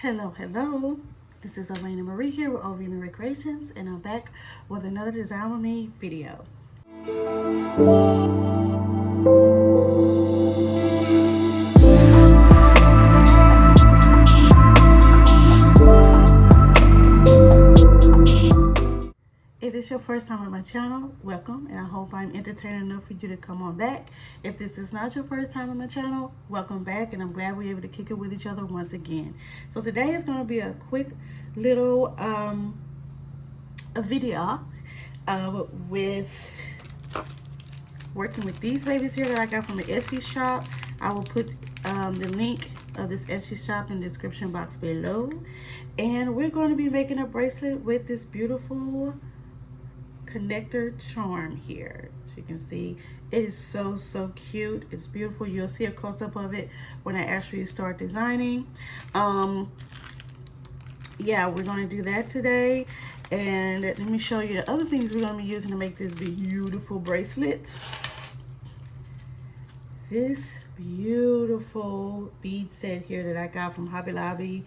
Hello. This is Ovmarie here with Ovmarie Creations, and I'm back with another Design With Me video. If this is your first time on my channel, welcome, and I hope I'm entertaining enough for you to come on back. If this is not your first time on my channel, welcome back, and I'm glad we're able to kick it with each other once again. So today is going to be a quick little a video with working with these babies here that I got from the Etsy shop. I will put the link of this Etsy shop in the description box below. And we're going to be making a bracelet with this beautiful connector charm here. As you can see, it is so cute. It's beautiful. You'll see a close-up of it when I actually start designing. Yeah, we're going to do that today. And let me show you the other things we're going to be using to make this beautiful bracelet. This beautiful bead set here that I got from Hobby Lobby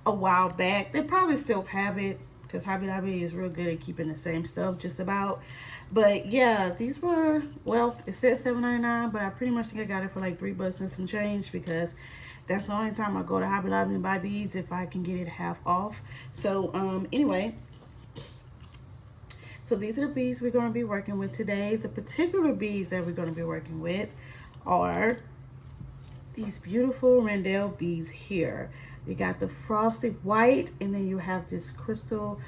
a while back. They probably still have it because Hobby Lobby is real good at keeping the same stuff just about. But yeah, these were, well, it said $7.99, but I pretty much think I got it for like $3 and some change because that's the only time I go to Hobby Lobby and buy beads, if I can get it half off. So anyway, so these are the beads we're going to be working with today. The particular beads that we're going to be working with are these beautiful Randell beads here. You got the frosted white, and then you have this crystal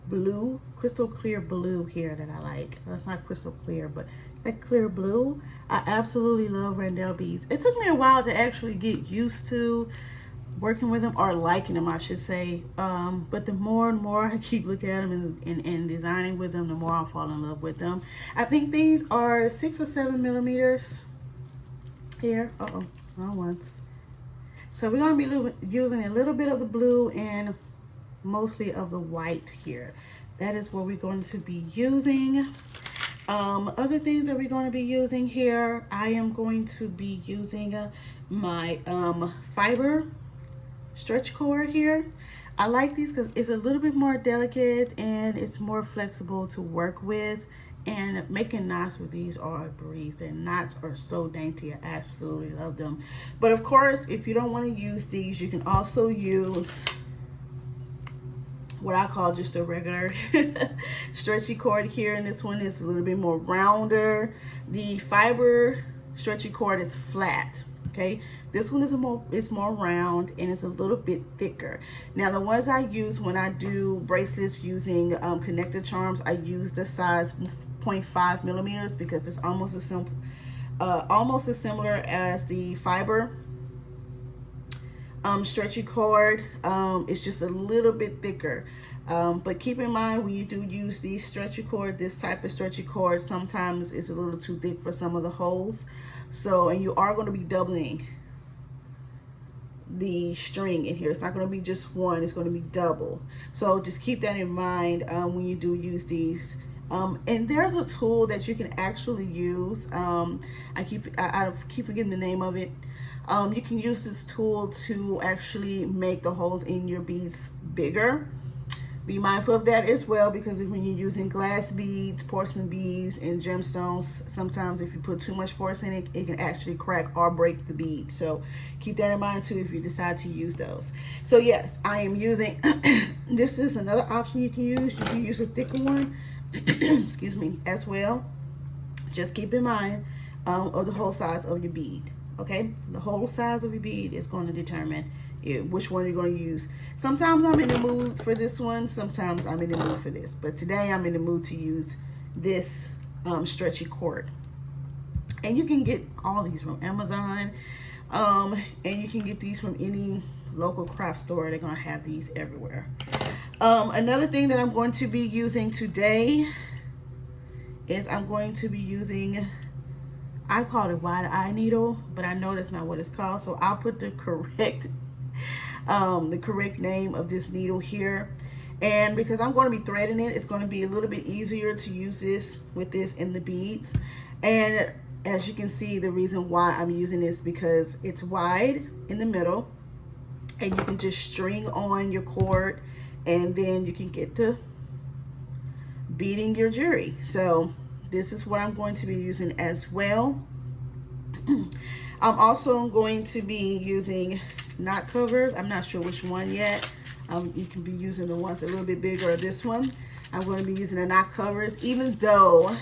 blue, crystal clear blue here that I like. That's not crystal clear, but that clear blue. I absolutely love Randell beads. It took me a while to actually get used to working with them, or liking them, I should say. But the more and more I keep looking at them and designing with them, the more I fall in love with them. I think these are 6 or 7 millimeters here. Wrong ones. So we're going to be using a little bit of the blue and mostly of the white here. That is what we're going to be using. Other things that we're going to be using here, I am going to be using my fiber stretch cord here. I like these because it's a little bit more delicate and it's more flexible to work with. And making knots with these are a breeze. Their knots are so dainty. I absolutely love them. But of course, if you don't want to use these, you can also use what I call just a regular stretchy cord here. And this one is a little bit more rounder. The fiber stretchy cord is flat. Okay, this one is more round and it's a little bit thicker. Now the ones I use when I do bracelets using connector charms, I use the size 0.5 millimeters because it's almost as simple, almost as similar as the fiber stretchy cord. It's just a little bit thicker. But keep in mind when you do use these stretchy cord, this type of stretchy cord, sometimes it's a little too thick for some of the holes. So, and you are going to be doubling the string in here. It's not going to be just one, it's going to be double. So just keep that in mind when you do use these. And there's a tool that you can actually use. I keep forgetting the name of it. You can use this tool to actually make the holes in your beads bigger. Be mindful of that as well, because when you're using glass beads, porcelain beads, and gemstones, sometimes if you put too much force in it, it can actually crack or break the bead. So keep that in mind too if you decide to use those. So yes, I am using, this is another option you can use. You can use a thicker one, excuse me, as well. Just keep in mind of the whole size of your bead. Okay, the whole size of your bead is going to determine which one you're going to use. Sometimes I'm in the mood for this one, sometimes I'm in the mood for this, but today I'm in the mood to use this stretchy cord. And you can get all these from Amazon, and you can get these from any local craft store. They're going to have these everywhere. Another thing that I'm going to be using today is I'm going to be using, I call it wide eye needle, but I know that's not what it's called, so I'll put the correct name of this needle here. And because I'm going to be threading it, it's going to be a little bit easier to use this with this in the beads. And as you can see, the reason why I'm using this because it's wide in the middle and you can just string on your cord, and then you can get to beading your jewelry. So this is what I'm going to be using as well. I'm also going to be using knot covers. I'm not sure which one yet. You can be using the ones a little bit bigger, or this one. I'm going to be using the knot covers, even though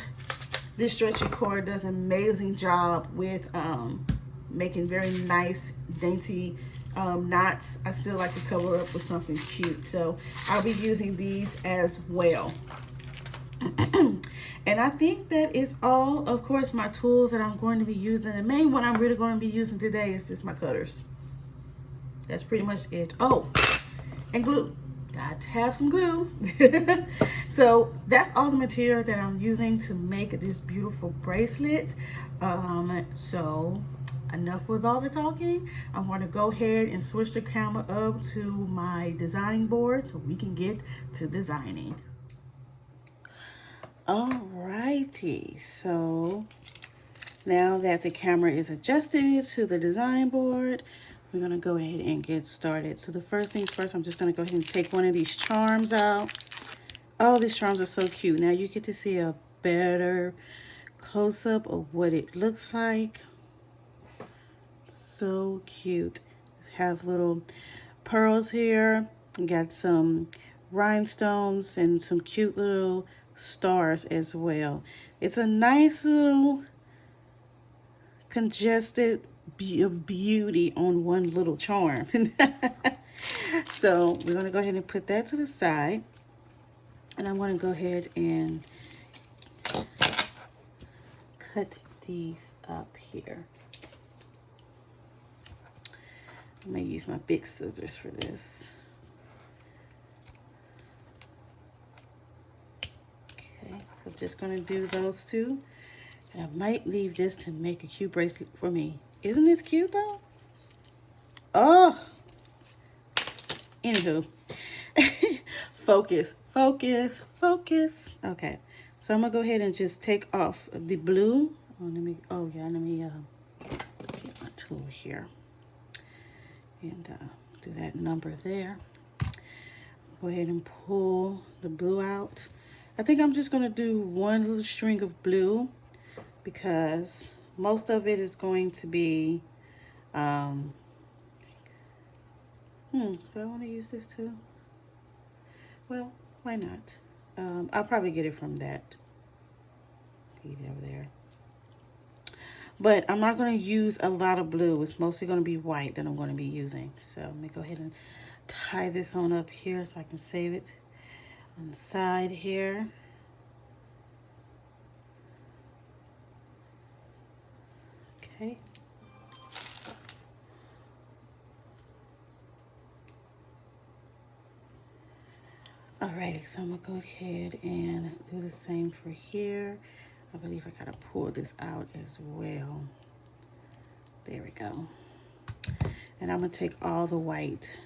this stretchy cord does an amazing job with making very nice, dainty knots. I still like to cover up with something cute. So I'll be using these as well. And I think that is all. Of course, my tools that I'm going to be using. The main one I'm really going to be using today is just my cutters. That's pretty much it. Oh, and glue. Got to have some glue. So that's all the material that I'm using to make this beautiful bracelet. So enough with all the talking. I'm going to go ahead and switch the camera up to my designing board so we can get to designing. Alrighty, so now that the camera is adjusted to the design board, we're gonna go ahead and get started. So the first things first, I'm just gonna go ahead and take one of these charms out. Oh, these charms are so cute. Now you get to see a better close-up of what it looks like. So cute. Just have little pearls here. We got some rhinestones and some cute little stars as well. It's a nice little congested beauty on one little charm. So we're going to go ahead and put that to the side. And I'm going to go ahead and cut these up here. I'm going to use my big scissors for this. Okay, so I'm just going to do those two. And I might leave this to make a cute bracelet for me. Isn't this cute though? Oh, anywho. Focus, focus, focus. Okay, so I'm gonna go ahead and just take off the blue. Oh, let me get my tool here and do that number there. Go ahead and pull the blue out. I think I'm just gonna do one little string of blue because most of it is going to be, do I want to use this too? Well, why not? I'll probably get it from that bead over there. But I'm not going to use a lot of blue. It's mostly going to be white that I'm going to be using. So let me go ahead and tie this on up here so I can save it on the side here. Okay. Alrighty, so I'm going to go ahead and do the same for here. I believe I got to pull this out as well. There we go. And I'm going to take all the white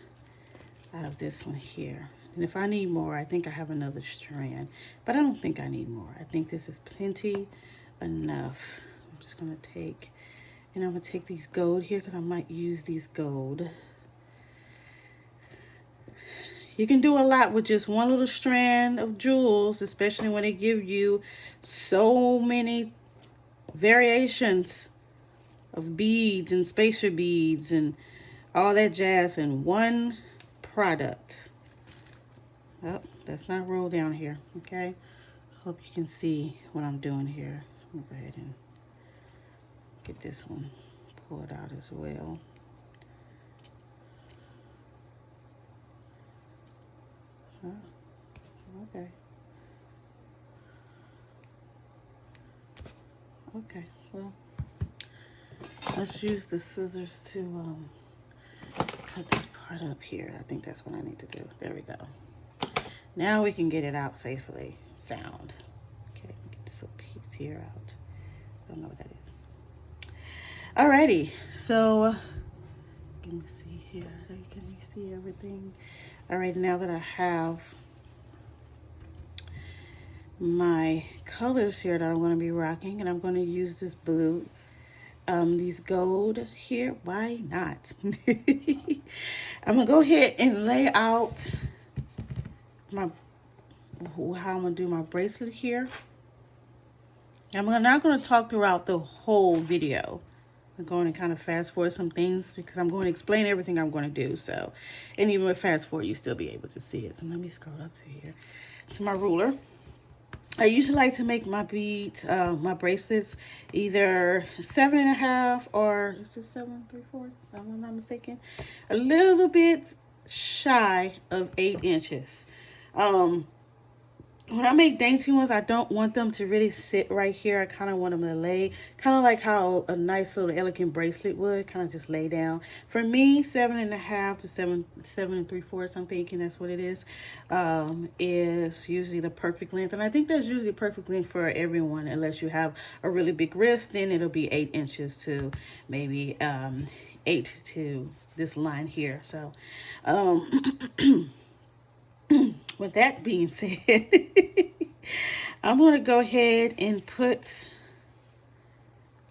out of this one here. And if I need more, I think I have another strand. But I don't think I need more. I think this is plenty enough. I'm just going to take, and I'm going to take these gold here because I might use these gold. You can do a lot with just one little strand of jewels, especially when they give you so many variations of beads and spacer beads and all that jazz in one product. Oh, that's not rolled down here, okay? Hope you can see what I'm doing here. I'm gonna go ahead and get this one pulled out as well. Okay. Okay, well, let's use the scissors to cut this part up here. I think that's what I need to do. There we go. Now we can get it out safely. Sound. Okay, get this little piece here out. I don't know what that is. Alrighty, so let me see here. Can you see everything? Alright, now that I have my colors here that I'm going to be rocking, and I'm going to use this blue these gold here. Why not? I'm gonna go ahead and lay out my how I'm gonna do my bracelet here. I'm not gonna talk throughout the whole video. I'm going to kind of fast forward some things because I'm going to explain everything I'm going to do. So, and even with fast forward, you still be able to see it. So let me scroll up to here. To my ruler. I usually like to make my beads, my bracelets, either 7.5 or is this 7 3/4? If I'm not mistaken, a little bit shy of 8 inches. When I make dainty ones, I don't want them to really sit right here. I kind of want them to lay, kind of like how a nice little elegant bracelet would, kind of just lay down. For me, 7.5 to 7 3/4, I'm thinking that's what it is usually the perfect length. And I think that's usually the perfect length for everyone, unless you have a really big wrist, then it'll be 8 inches to maybe 8 to this line here. So, with that being said, I'm going to go ahead and put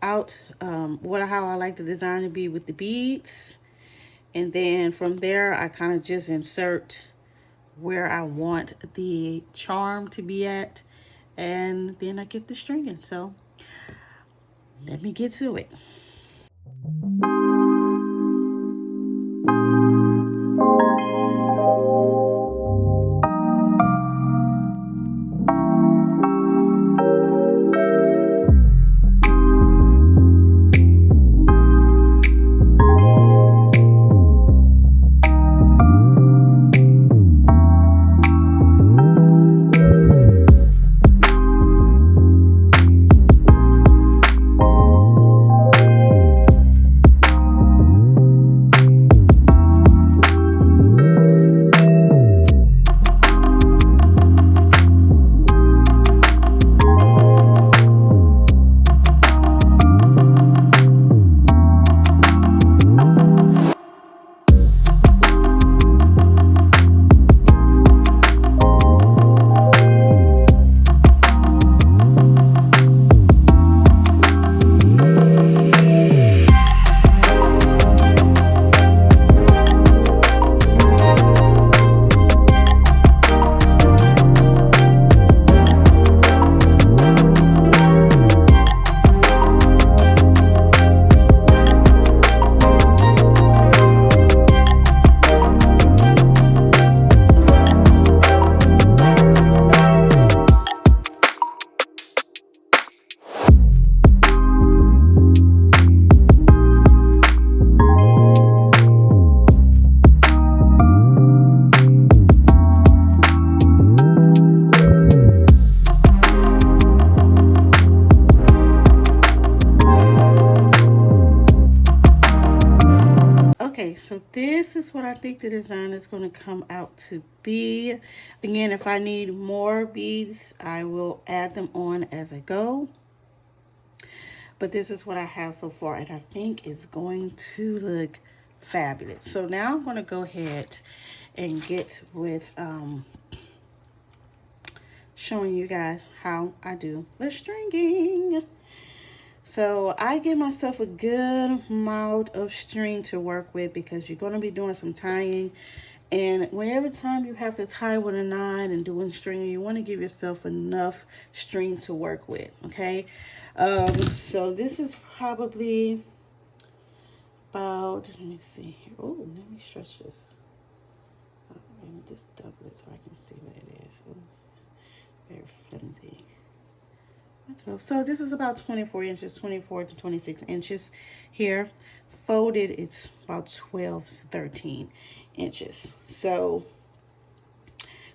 out how I like the design to be with the beads. And then from there, I kind of just insert where I want the charm to be at. And then I get the stringing. So let me get to it. Okay, so this is what I think the design is going to come out to be. Again, if I need more beads, I will add them on as I go. But this is what I have so far, and I think it's going to look fabulous. So now I'm going to go ahead and get with showing you guys how I do the stringing. So I give myself a good amount of string to work with because you're going to be doing some tying. And whenever time you have to tie with a 9 and doing stringing, you want to give yourself enough string to work with, okay? So this is probably about, let me see here. Oh, let me stretch this. Let me just double it so I can see what it is. Oh, very flimsy. So this is about 24 inches, 24 to 26 inches here. Folded, it's about 12 to 13 inches. So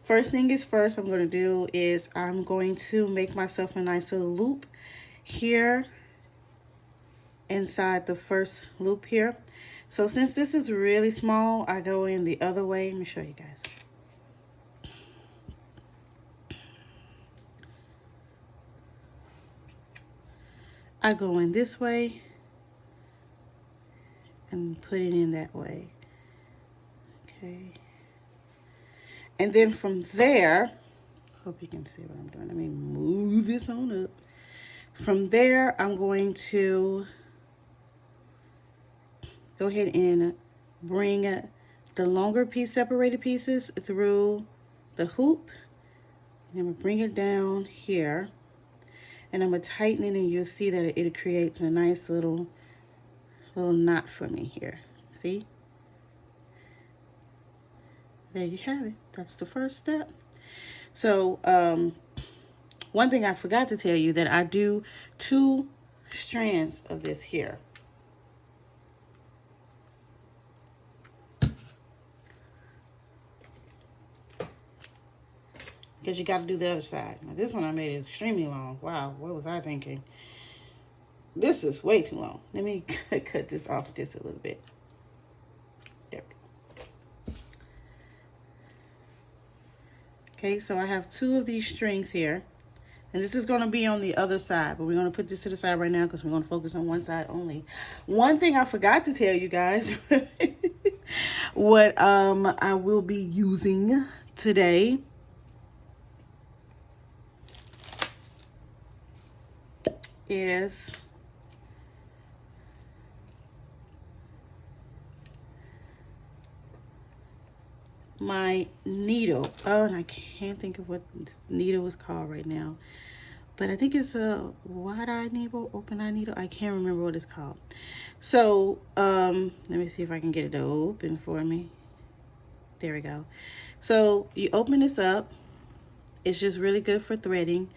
first thing is first, I'm going to do is I'm going to make myself a nice little loop here inside the first loop here. So since this is really small, I go in the other way. Let me show you guys. I go in this way and put it in that way. Okay. And then from there, hope you can see what I'm doing. Let me move this on up. From there, I'm going to go ahead and bring the longer piece, separated pieces through the hoop. And I'm going to bring it down here. And I'm going to tighten it, and you'll see that it creates a nice little knot for me here. See? There you have it. That's the first step. So, one thing I forgot to tell you, that I do 2 strands of this here. Because you got to do the other side. Now, this one I made extremely long. Wow, what was I thinking? This is way too long. Let me cut this off just a little bit. There we go. Okay, so I have 2 of these strings here. And this is going to be on the other side, but we're going to put this to the side right now because we're going to focus on one side only. One thing I forgot to tell you guys, what I will be using today is my needle. Oh, and I can't think of what this needle is called right now, but I think it's a wide-eye needle, open-eye needle. I can't remember what it's called. So let me see if I can get it to open for me. There we go. So you open this up. It's just really good for threading,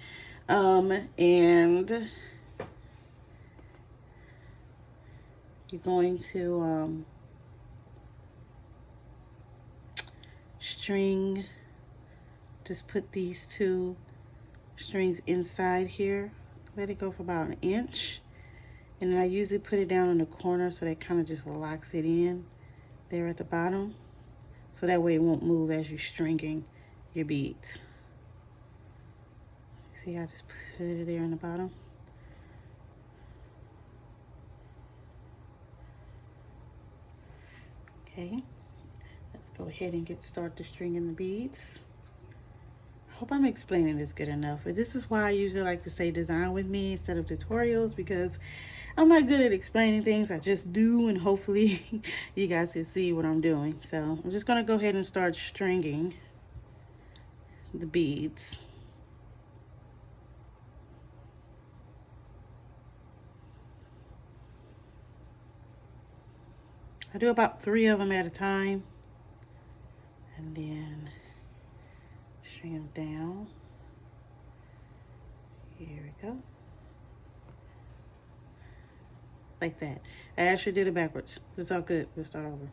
and you're going to string, just put these 2 strings inside here, let it go for about 1 inch, and then I usually put it down in the corner so that kind of just locks it in there at the bottom, so that way it won't move as you're stringing your beads. See, I just put it there in the bottom. Okay, let's go ahead and start the stringing the beads. I hope I'm explaining this good enough. But this is why I usually like to say design with me instead of tutorials, because I'm not good at explaining things. I just do, and hopefully you guys can see what I'm doing. So I'm just gonna go ahead and start stringing the beads. I do about 3 of them at a time, and then string them down. Here we go. Like that. I actually did it backwards. It's all good. We'll start over.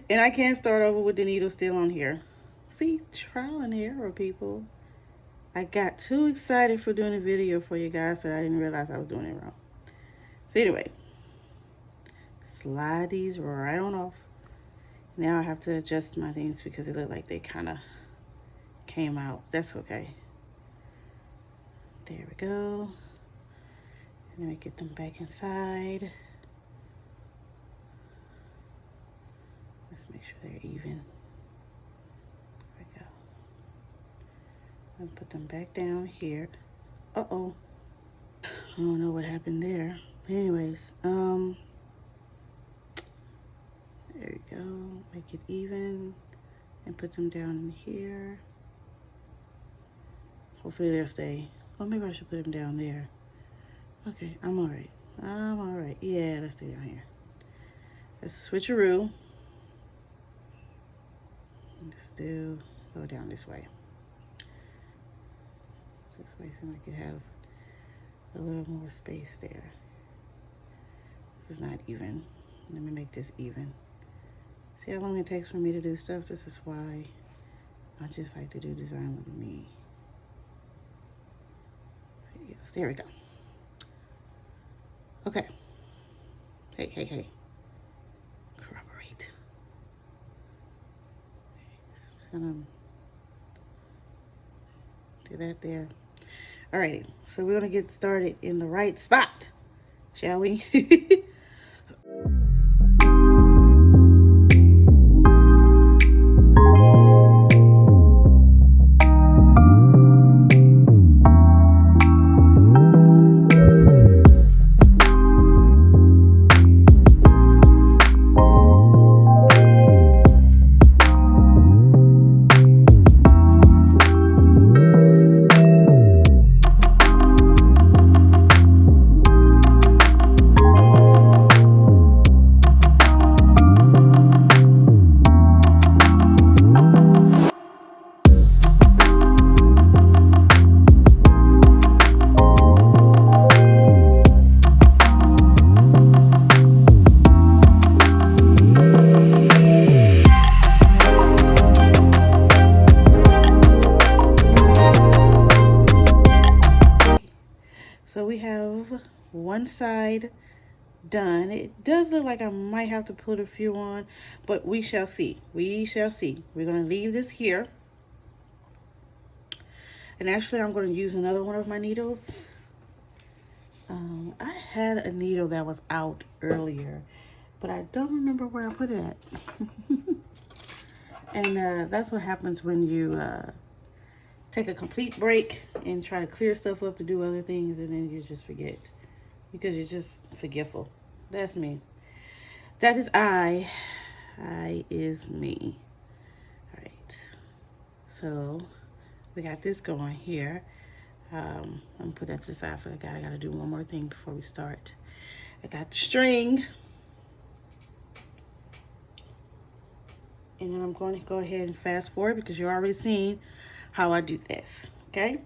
And I can't start over with the needle still on here. See, trial and error, people. I got too excited for doing a video for you guys that I didn't realize I was doing it wrong. So anyway, slide these right on off. Now I have to adjust my things because it looked like they kind of came out. That's okay. There we go. And then we get them back inside. Let's make sure they're even. There we go. And put them back down here. Uh-oh. I don't know what happened there. But anyways, there we go. Make it even and put them down in here. Hopefully they'll stay. Oh, maybe I should put them down there. Okay, I'm all right. I'm all right. Yeah, let's stay down here. Let's switcheroo. Let's go down this way. This way seems like it have a little more space there. This is not even. Let me make this even. See how long it takes for me to do stuff? This is why I just like to do design with me. Videos. There we go. Okay. Hey. Corroborate. So I'm just gonna do that there. Alrighty, so we're gonna get started in the right spot, shall we? one side done. It does look like I might have to put a few on, but we shall see. We shall see. We're going to leave this here. And actually, I'm going to use another one of my needles. I had a needle that was out earlier, but I don't remember where I put it at. And that's what happens when you take a complete break and try to clear stuff up to do other things, and then you just forget because you're just forgetful. That's me. That is I. I is me. All right. So we got this going here. I'm gonna put that to the side for the guy. I gotta do one more thing before we start. I got the string. And then I'm going to go ahead and fast forward because you're already seeing how I do this, okay?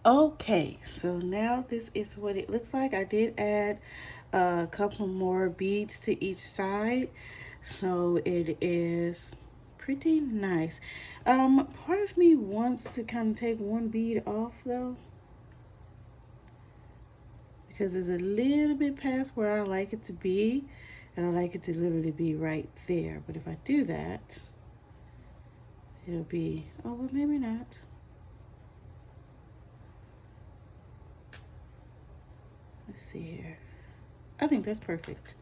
Okay, so now this is what it looks like. I did add a couple more beads to each side, so it is pretty nice. Part of me wants to kind of take one bead off though, because it's a little bit past where I like it to be, and I like it to literally be right there. But if I do that, it'll be, oh, well, maybe not. Let's see here. I think that's perfect.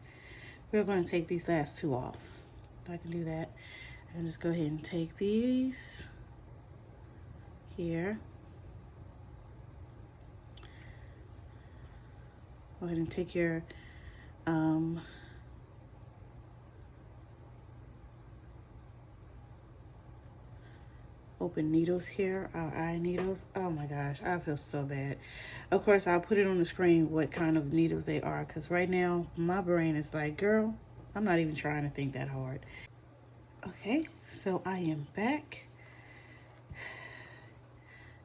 We're going to take these last two off. I can do that. And just go ahead and take these here. Go ahead and take your open needles here, our eye needles. Oh my gosh, I feel so bad. Of course, I'll put it on the screen what kind of needles they are, because right now my brain is like, girl, I'm not even trying to think that hard. Okay, so I am back.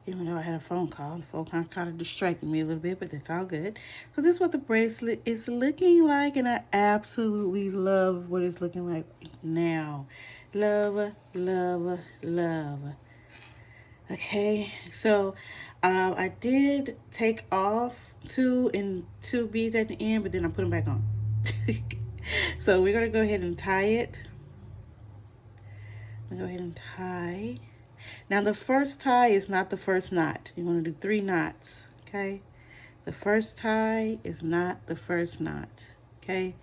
Even though I had a phone call, the phone call kind of distracted me a little bit, but that's all good. So this is what the bracelet is looking like, and I absolutely love what it's looking like now. Love, love, love. Okay, so I did take off two beads at the end, but then I put them back on. So we're gonna go ahead and tie it. I'm gonna go ahead and tie. Now the first tie is not the first knot. You're gonna do 3 knots, okay? The first tie is not the first knot, okay?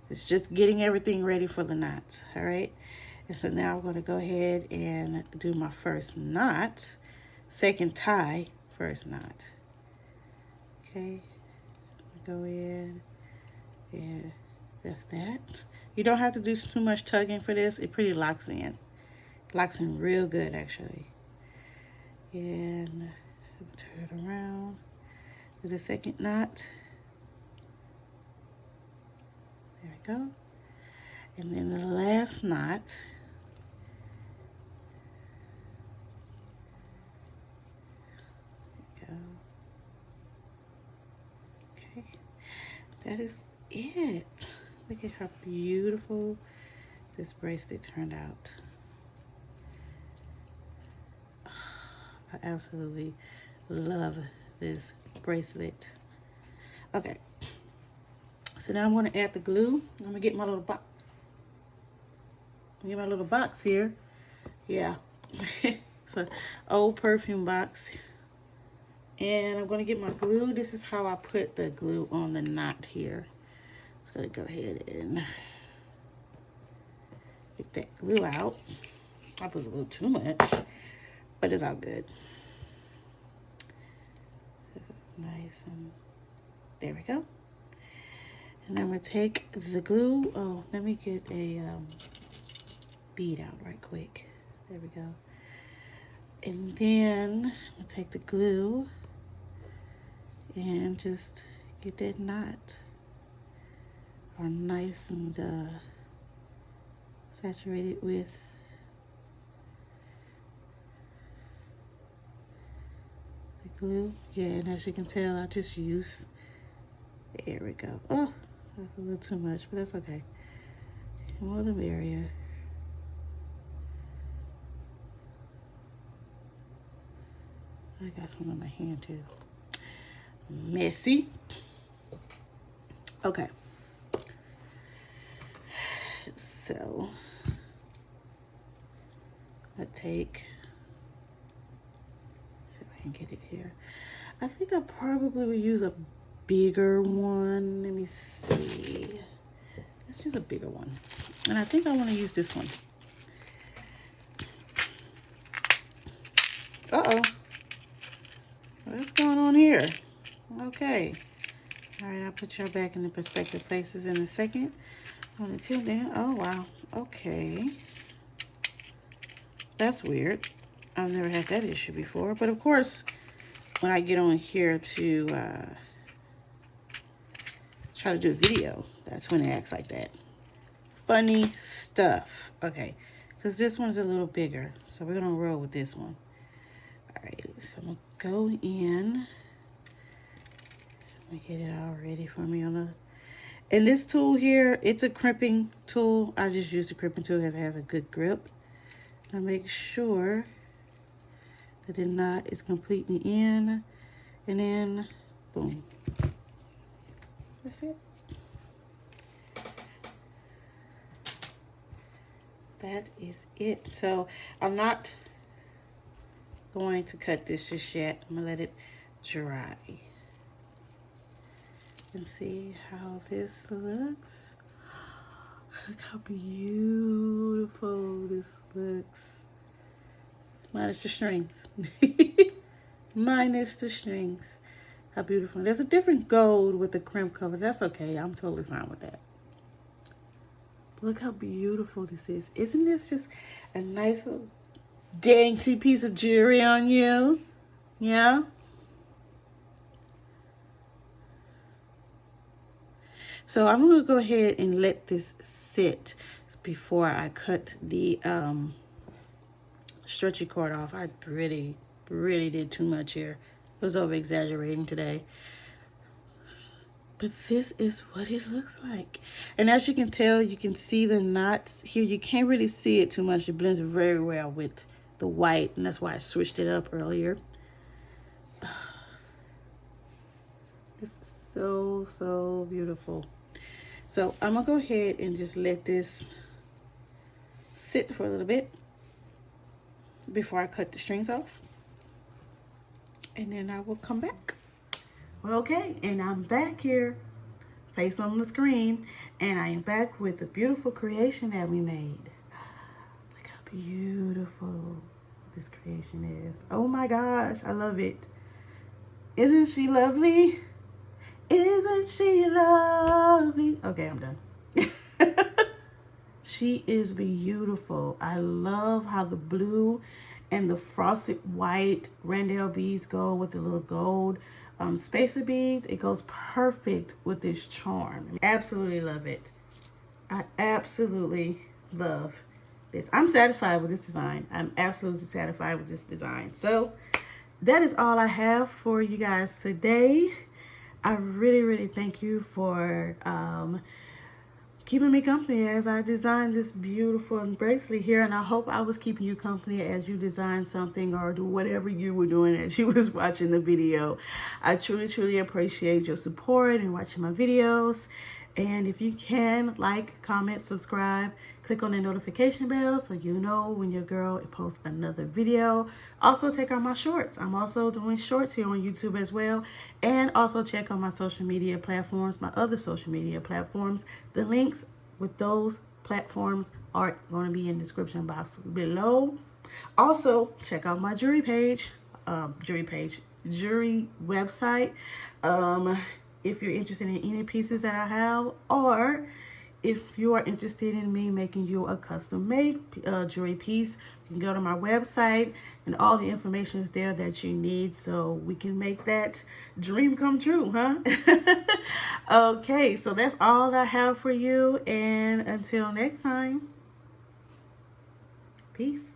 It's just getting everything ready for the knots, all right? And so now I'm gonna go ahead and do my first knot, second tie, first knot, okay? Go in, and that's that. You don't have to do too much tugging for this. It pretty locks in. Locks in real good, actually. And turn it around. Do the second knot. There we go. And then the last knot. There we go. Okay. That is it. Look at how beautiful this bracelet turned out. I absolutely love this bracelet. Okay, so now I'm going to add the glue. I'm going to get my little box. Get my little box here. Yeah, it's an old perfume box. And I'm going to get my glue. This is how I put the glue on the knot here. Just going to go ahead and get that glue out. I put a little too much, but it's all good. This is nice, and there we go. And I'm gonna take the glue. Oh, let me get a bead out right quick. There we go. And then I'm gonna take the glue and just get that knot all nice and saturated with glue. Yeah, and as you can tell, I just use, there we go. Oh, that's a little too much, but that's okay. More the merrier. I got some on my hand too. Messy. Okay. So, I take, and get it here. I think I probably would use a bigger one. Let me see. Let's use a bigger one. And I think I want to use this one. Uh-oh. What's going on here? Okay. All right, I'll put y'all back in the perspective places in a second. Until then, oh wow. Okay. That's weird. I've never had that issue before, but of course, when I get on here to try to do a video, that's when it acts like that. Funny stuff. Okay, because this one's a little bigger, so we're gonna roll with this one. All right, so I'm gonna go in. Let me get it all ready for me on the. And this tool here, it's a crimping tool. I just use the crimping tool because it has a good grip. I make sure that the knot is completely in, and then boom. That's it. That is it. So I'm not going to cut this just yet. I'm gonna let it dry and see how this looks. Look how beautiful this looks. Minus the strings. Minus the strings. How beautiful. There's a different gold with the crimp cover. That's okay. I'm totally fine with that. Look how beautiful this is. Isn't this just a nice little dainty piece of jewelry on you? Yeah? So I'm going to go ahead and let this sit before I cut the stretchy cord off. I really did too much here. I was over exaggerating today. But this is what it looks like. And as you can tell, you can see the knots here. You can't really see it too much. It blends very well with the white, and that's why I switched it up earlier. This is so beautiful. So I'm gonna go ahead and just let this sit for a little bit before I cut the strings off. And then I will come back. Well, okay, and I'm back here, face on the screen, and I am back with the beautiful creation that we made. Look how beautiful this creation is. Oh my gosh, I love it. Isn't she lovely? Isn't she lovely? Okay, I'm done. She is beautiful. I love how the blue and the frosted white Randall beads go with the little gold spacer beads. It goes perfect with this charm. Absolutely love it. I absolutely love this. I'm satisfied with this design. I'm absolutely satisfied with this design. So that is all I have for you guys today. I really thank you for keeping me company as I designed this beautiful bracelet here, and I hope I was keeping you company as you designed something or do whatever you were doing as you was watching the video. I truly appreciate your support and watching my videos. And if you can, like, comment, subscribe, click on the notification bell so you know when your girl posts another video. Also, check out my shorts. I'm also doing shorts here on YouTube as well. And also check out my social media platforms, my other social media platforms. The links with those platforms are going to be in the description box below. Also, check out my jewelry website. If you're interested in any pieces that I have, or if you are interested in me making you a custom made jewelry piece, you can go to my website and all the information is there that you need so we can make that dream come true, huh? Okay, so that's all I have for you, and until next time, peace.